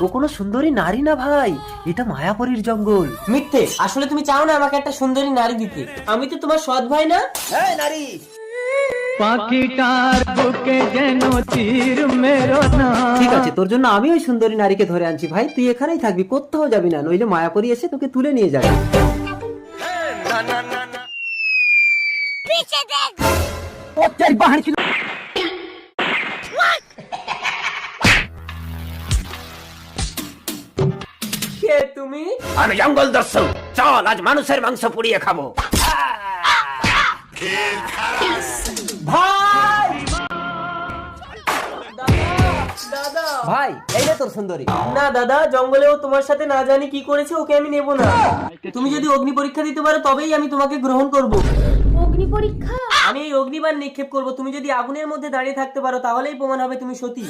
ও কোনো সুন্দরী নারী না ভাই, এটা মায়াপুরীর জঙ্গল। মিথ্যে, আসলে তুমি চাও না আমাকে একটা সুন্দরী নারী দিতে। আমি তো তোমার সৎ ভাই না? এই নারী, পাখিটার বুকে যেন তীর মেরো না। ঠিক আছে, তোর জন্য আমি ওই সুন্দরী নারীকে ধরে আনছি ভাই, তুই এখানেই থাকবি, কোথাও যাবি না, নইলে মায়াপুরী এসে তোকে তুলে নিয়ে যাবে। কে তুমি? আমি জঙ্গল দস্যু, চল আজ মানুষের মাংস পুড়িয়ে খাবো। ভাই! দাদা! ভাই এই রে তোর সুন্দরী। না দাদা, জঙ্গলেও তোমার সাথে না জানি কি করেছে, ওকে আমি নেব না। তুমি যদি অগ্নি পরীক্ষা দিতে পারো তবেই আমি তোমাকে গ্রহণ করব। অগ্নি পরীক্ষা? আমি এই অগ্নিবাণ নিক্ষেপ করব, তুমি যদি আগুনের মধ্যে দাঁড়িয়ে থাকতে পারো তাহলেই প্রমাণ হবে তুমি সতী।